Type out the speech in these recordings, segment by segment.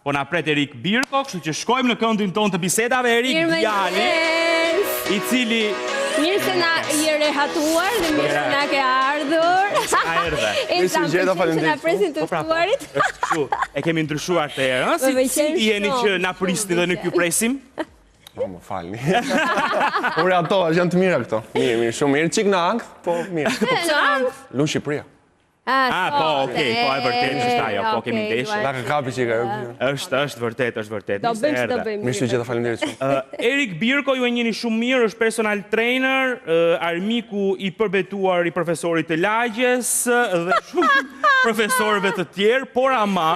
po na pret Erik Birko, kështu që shkojmë në këndin tonë të bisedave. Erik Djali, i cili mirë se na i rehatuar dhe mirë se na ke ardhur. E sa që na presin të ftuarit. Është kështu, e kemi ndryshuar të herë, si jeni që na prisni dhe nuk ju presim? Më falni. Ure ato, janë të mira këto. Mirë, shumë mirë. Qik në angth, po mirë. Lu Shqipëria. Po, okej, po e vërtet, është ajo, po kemi ndeshë. Laka kapi që ka. Është vërtet. Do bëjmë që do bëjmë. Mirë që gjitha faleminderit shumë. Erik Birko, ju e njeni shumë mirë, është personal trainer, armiku i përbetuar i profesorit të lagjes dhe shumë profesorëve të tjerë, por ama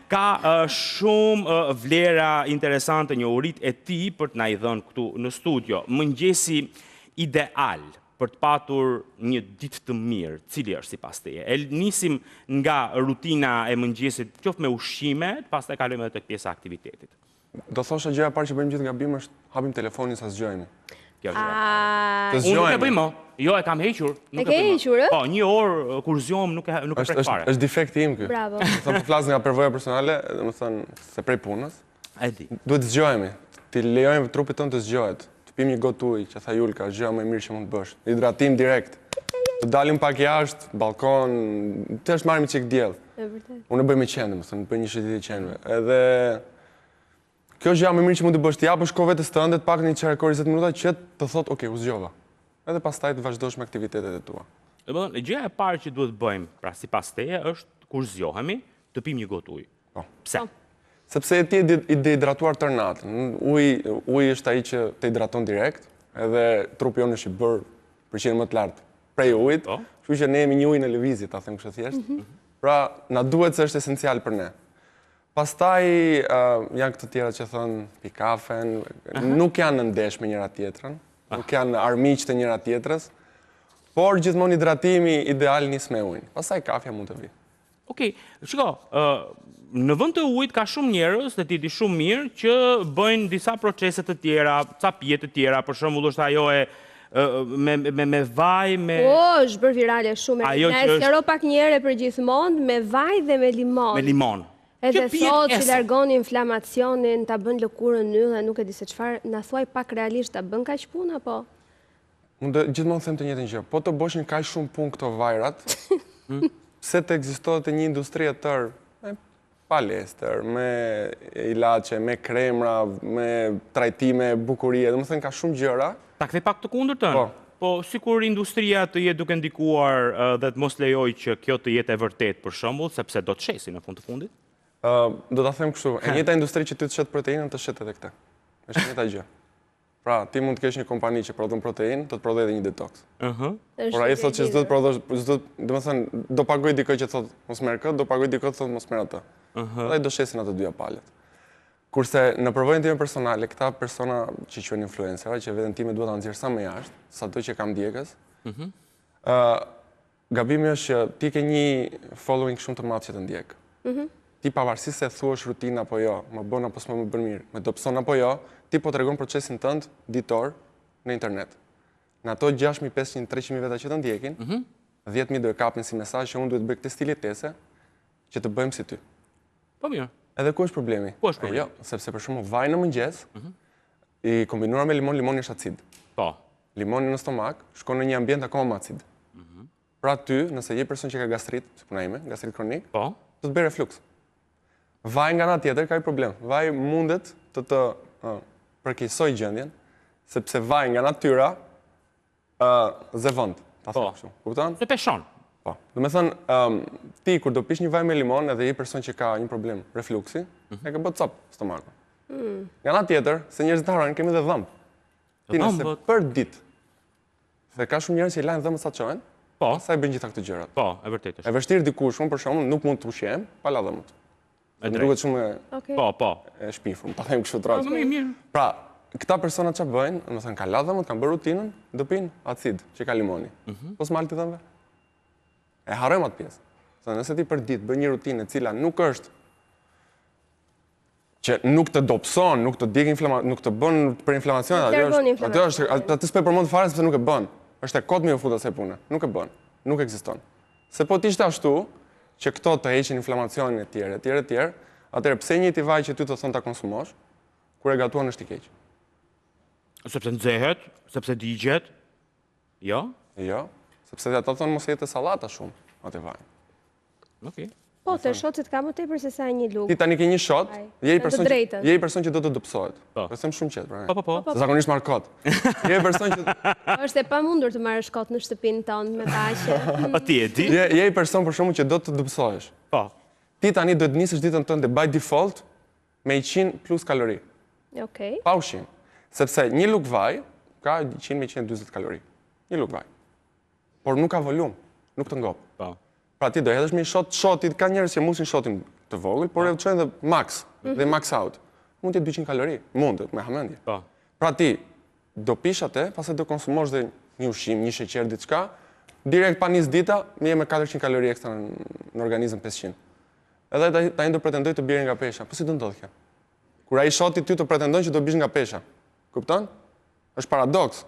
ka shumë vlera interesante, njohurit e ti për të na i dhënë këtu në studio. Mëngjesi ideal për të patur një ditë të mirë, cili është sipas teje? E nisim nga rutina e mëngjesit, qoftë me ushqime, pastaj kalojmë edhe tek pjesa e aktivitetit. Do thosha gjëja e parë që bëjmë gjithë gabim është hapim telefonin sa zgjojmë. Kjo është. Të Unë nuk e bëjmë. Jo, e kam hequr. E ke hequr, ë? Po, një orë kur zgjohem nuk e prek fare. Është defekti im ky. Bravo. Thon po flas nga përvoja personale, domethënë se prej punës. E di. Duhet të zgjohemi. Ti lejojmë trupit tonë të zgjohet. Të pim një gotë ujë, që tha Julka, është gjëja më e mirë që mund të bësh. Hidratim direkt. Të dalim pak jashtë, balkon, të është marrim çik diell. Unë e bëj me qenë, domethënë, bëj një shëtitje qenëve. Edhe kjo është gjëja më e mirë që mund të bësh, të japësh kohë vetes tënde, të pak një çfarë 20 minuta që të thotë, "Ok, u zgjova." Edhe pastaj të vazhdosh me aktivitetet e tua. Domethënë, gjëja e parë që duhet bëjmë, pra sipas teje, është kur zgjohemi, të pim një gotë ujë. Po. Pse? Sepse ti i dehidratuar tërë natën. Uji është ai që të hidraton direkt, edhe trupi jonë është i bërë përqindje më të lartë prej ujit, kështu që ne jemi një ujë në lëvizje, ta them kështu thjesht. Pra, na duhet se është esencial për ne. Pastaj janë këto tjera që thonë pi kafen, nuk janë në ndesh me njëra tjetrën, nuk janë armiq të njëra tjetrës, por gjithmonë hidratimi ideal nis me ujin. Pastaj kafja mund të vi. Okej, shiko, në vend të ujit ka shumë njerëz, dhe ti di shumë mirë, që bëjnë disa procese të tjera, ca pije të tjera, për shembull është ajo me vaj, me... Po, është bërë virale shumë. Ne e sqaroj pak një herë për gjithmonë, me vaj dhe me limon. Me limon. Edhe thotë që largon inflamacionin, ta bën lëkurën yll, nuk e di se çfarë, na thuaj pak realisht ta bën kaq punë apo? Unë gjithmonë them të njëjtën gjë. Po të bëshin kaq shumë punë këto vajrat, pse të ekzistohet një industri e tërë me palestër, me ilaçe, me kremra, me trajtime bukurie, domethënë ka shumë gjëra. Ta kthej pak të kundërtën. Po sikur industria të jetë duke ndikuar dhe të mos lejoj që kjo të jetë e vërtet për shembull, sepse do të shesi në fund të fundit. Do ta them kështu, e njëjta industri që ti të shet proteinën, të shet edhe këtë. Është njëjta gjë. Pra, ti mund të kesh një kompani që prodhon proteinë, do të prodhoj edhe një detox. Por ai thotë që s'do të prodhosh, domethënë do pagoj dikoj që thotë mos merr këtë, do pagoj dikoj që thotë mos merr atë. Ai do shesin ato dyja palët. Kurse në përvojën time personale, këta persona që quhen influencerë, që veten time duhet ta nxjerr sa më jashtë, sado që kam ndjekës. Gabimi është që ti ke një following shumë të madh që të ndjek. Ti pavarësisht se thuash rutinë apo jo, më bën apo s'më bën mirë, më dobëson apo jo, ti po tregon procesin tënd ditor në internet. Në ato 6.500, 300.000 veta që të ndjekin, 10.000 do e kapin si mesazh që unë duhet bëj këtë stilitese që të bëjmë si ty. Po mirë. Edhe ku është problemi? Ku është problemi? Jo, sepse për shembull vaj në mëngjes, i kombinuar me limon, limoni është acid. Po. Limoni në stomak shkon në një ambient akoma më acid. Pra ty, nëse je person që ka gastrit, si puna ime, gastrit kronik, do të bëj refluks. Vaj nga ana tjetër ka një problem. Vaj mundet të përkeqësoj gjendjen, sepse vaj nga natyra zëvend, ta them kështu. Kupton? Se peshon. Po. Do të thënë, ti kur do pish një vaj me limon edhe je person që ka një problem refluksi, e ka bë cop stomakun. Nga ana tjetër, se njerëzit harrojnë kemi edhe dhëmb. Ti nëse për ditë, se ka shumë njerëz që lajnë dhëmbët sa çojnë, sa i bën gjitha këto gjërat. Po, e vërtetë është. E vështirë dikush, unë për shembull nuk mund të ushqem pa la dhëmbët. Më duket shumë e shpifur, ta them kështu trajt. Pra, këta persona çfarë bëjnë? Do të thënë kanë la dhëmbët, kanë bërë rutinën, do pinë acid që ka limoni. Po s'mal ti dhëmbëve. E harrojmë atë pjesë. Se nëse ti për ditë bën një rutinë e cila nuk është që nuk të dobëson, nuk të djeg nuk të bën për inflamacion, atë s'po e përmend fare sepse nuk e bën. Është e kot me u fut asaj pune. Nuk e bën. Nuk ekziston. Se po ti ishte ashtu që këto të heqin inflamacionin e tjerë, Atëherë, pse njëjti vaj që ty të thonë ta konsumosh, kur e gatuan është i keq? Sepse nxehet, sepse digjet. Jo? Jo, sepse ata thonë mos jete sallata shumë atë vaj. Okej. Po, të shotët ka më tepër se sa një lugë. Ti tani ke një shot, je i person që do të dëpsohet. Po. Them shumë qetë, pra. Po. Zakonisht marr kot. Je i person që Është e pamundur të marrësh kot në shtëpinë tonë me paqe. A ti e di? je i person për shkakun që do të dëpsohesh. Po. Ti tani do të nisësh ditën tënde by default me 100 plus kalori. Okej. Pa ushqim. Sepse një lugë vaj ka 100-120 kalori. Një lugë vaj. Por nuk ka volum, nuk të ngop. Po. Pra ti do hedhësh me shotit, ka njerëz që musin shotin të vogël, por e çojnë dhe max, dhe max out. Mund të jetë 200 kalori, mund me hamendje. Po. Pra ti do pish atë, pastaj do konsumosh dhe një ushqim, një sheqer, diçka, direkt pa 20 dita, je me 400 kalori ekstra në organizëm 500. Edhe tani do pretendoj të bjerë nga pesha. Po si do ndodh kjo? Kur ai shoti ty të pretendon që do bish nga pesha. Kupton? Është paradoks.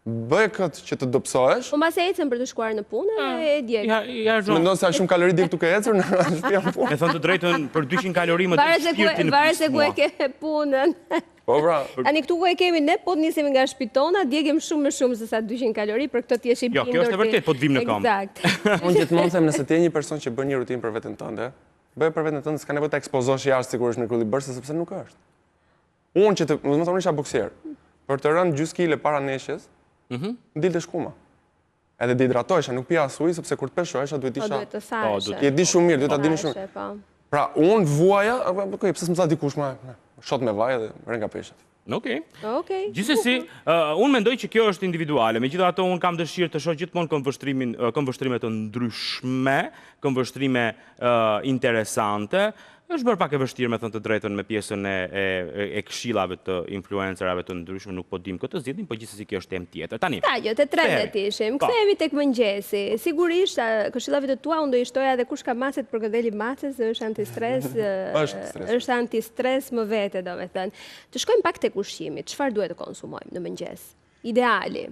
Bëj këtë që të dopsohesh. Po mbas e ecën për të shkuar në punë e djeg. Ja, mendon se ka shumë kalori dik duke ecur në shtëpi punë. Me thënë të drejtën, për 200 kalori më të shpirtin në varet se ku e ke punën. Po pra. Tani këtu ku e kemi ne, po të nisemi nga shtëpitona, djegem shumë më shumë se sa 200 kalori, për këtë ti je i bindur. Jo, kjo është e vërtet, po të vim në kam. Eksakt. Unë gjithmonë them, nëse ti je një person që bën një rutinë për veten tënde, bëj për veten tënde, s'ka nevojë ta ekspozosh jashtë sigurisht në kryllibër, sepse nuk është. Unë që më thonë isha boksier, për të rënë gjys kile para neshjes, ndilte shkuma. Edhe dehidratohesha, nuk pija as ujë sepse kur të peshohesha duhet isha. Duhet të thash. Je di shumë mirë, duhet ta dini shumë. Pra unë vuaja, apo pse s'më tha dikush më shot me vaj edhe rën nga peshët. Okej. Gjithsesi, unë mendoj që kjo është individuale. Megjithatë unë kam dëshirë të shoh gjithmonë këmbvështrime të ndryshme, këmbvështrime interesante. Është bërë pak e vështirë me thënë të drejtën me pjesën e këshillave të influencerave të ndryshme, nuk po dim këtë zgjidhim, po gjithsesi kjo është temë tjetër. Tani. Te trendet ishim. Kthehemi tek mëngjesi. Sigurisht këshillavit e tua unë do i shtoja edhe kush ka macet për godeli macës, është antistres, është antistres më vete, domethënë. Të shkojmë pak tek ushqimi. Çfarë duhet të konsumojmë në mëngjes? Ideali.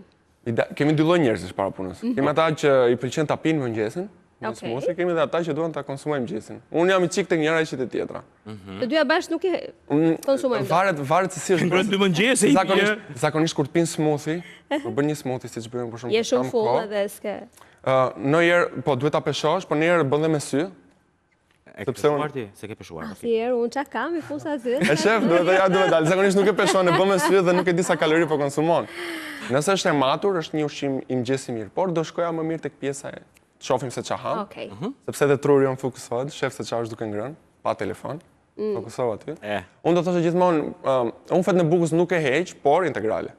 Kemi dy lloj njerëzish para punës. Kemi ata që i pëlqen ta pinë mëngjesin. Smoothie, kemi dhe ata që duan ta konsumojmë mëngjesin. Unë jam i çik tek njëra që te tjetra. Të dyja bashkë nuk e konsumojmë. Varet se si është. Për dy mëngjese. Zakonisht kur të pinë smoothie, kur bën një smoothie siç bëjmë për shembull. Je shumë full edhe s'ke. Ndonjëherë po duhet ta peshosh, por ndonjëherë bën dhe me sy. E ke peshuar ti? Se ke peshuar. Atëherë unë çka kam i fusa sy. E shef, duhet dal. Zakonisht nuk e peshon, e bën me sy dhe nuk e di sa kalori po konsumon. Nëse është e matur, është një ushqim i mëngjesit mirë, por do shkoja më mirë tek pjesa e shohim se ç'a ham. Sepse edhe truri jon fokusohet, shef se ç'a është duke ngrënë, pa telefon. Fokusohet aty. Unë do të thoshe gjithmonë, unë fet në bukës nuk e heq, por integrale.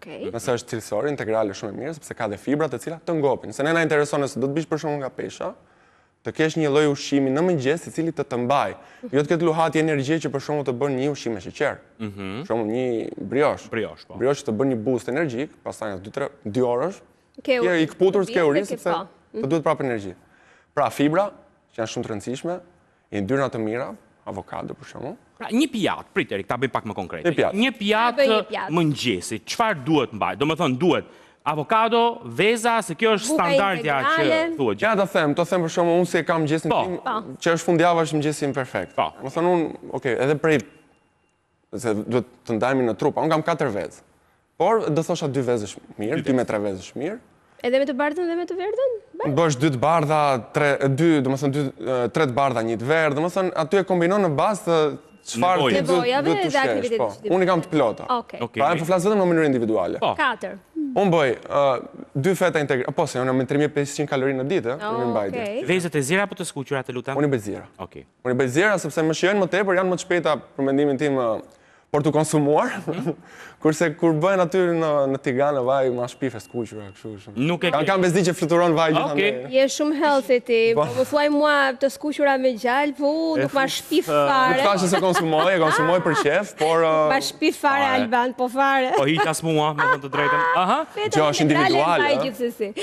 Nëse është cilësore, integrale shumë e mirë, sepse ka dhe fibra të cilat të ngopin. Se ne na intereson nëse do të bish për shembull nga pesha, të kesh një lloj ushqimi në mëngjes i cili të të mbaj. Jo të ketë luhati energji që për shembull të bën një ushqim me sheqer. Për shembull një brioche. Brioche të bën një boost energjik, pastaj në 2 orësh, ke i kputur s'ke uri sepse të duhet prapë energji. Pra fibra, që janë shumë të rëndësishme, i ndyrna të mira, avokado për shembull. Pra një pjatë, prit Erik, ta bëj pak më konkret. Një pjatë mëngjesi, çfarë duhet mbaj? Domethënë duhet avokado, veza, se kjo është standardja që thuhet. Ja, të them për shembull, unë si e kam mëngjesin tim, që është fundjava është mëngjesi im perfekt. Do thonë unë, okay, edhe prej se duhet të ndajmë në trup, unë kam 4 vezë. Por do thosha 2 vezësh mirë, 2 me 3 vezësh mirë. Edhe me të bardhën dhe me të verdhën? Bësh 2 të bardha, 3 të bardha, 1 të verdhë, domethënë aty e kombinon në bazë të çfarë ti duhet të ushqesh. Unë kam të plota. Pra ne po flas vetëm në mënyrë individuale. 4. Unë bëj 2 feta integrale, po se unë me 3500 kalori në ditë, për mbajtje. Vezët e zira apo të skuqura të lutem? Unë i bëj zira. Unë i bëj zira sepse më shijojnë më tepër, janë më të shpejta për mendimin tim por të konsumuar, kurse kur bëhen aty në Tiranë vaj ma shpife skuqura kështu. Nuk e kam bezdi që fluturon vaj gjithandaj. Je shumë healthy ti, po më thuaj mua të skuqura me gjallë, po nuk ma shpif fare. Nuk thashë se konsumoj për qef, por ma shpif fare Alban, po fare. Po hiqas mua, me thënë të drejtën. Aha. Jo, është individuale.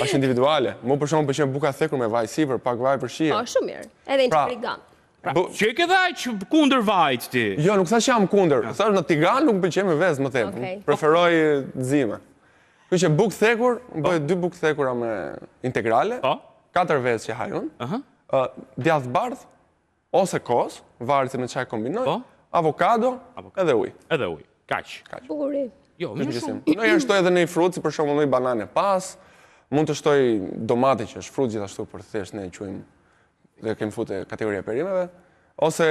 Është individuale. Mu për shembull pëlqen buka thekur me vaj sipër, pak vaj për shije. Po shumë mirë. Edhe një frigan. Që e ke dhaq kundër vajt ti? Jo, nuk thash jam kundër. Thash në Tiranë nuk më pëlqen me vezë më tepër. Preferoj zime. Kështu që bukë thekur, bëj 2 bukë thekura me integrale, 4 vezë që haj unë, djathë bardhë ose kos, varet se me çaj kombinoj, Po. avokado, edhe ujë. Edhe ujë. Kaq. Bukuri. Jo, më shumë. Në herë shtoj edhe në një frut, si për shembull një banane pas, mund të shtoj domate që është frut gjithashtu për thjesht ne e quajmë dhe kemi futur kategoria perimeve, ose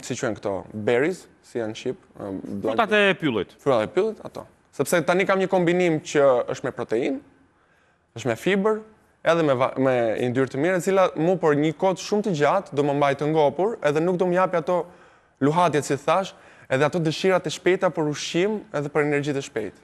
si quhen këto berries, si janë në shqip, Frutat e pyllit. frutat e pyllit, ato. Sepse tani kam një kombinim që është me protein, është me fiber, edhe me yndyrë të mira, e cila mu për një kohë shumë të gjatë do më mbajë të ngopur, edhe nuk do më japi ato luhatjet si thash, edhe ato dëshirat e shpejta për ushqim edhe për energjitë e shpejtë.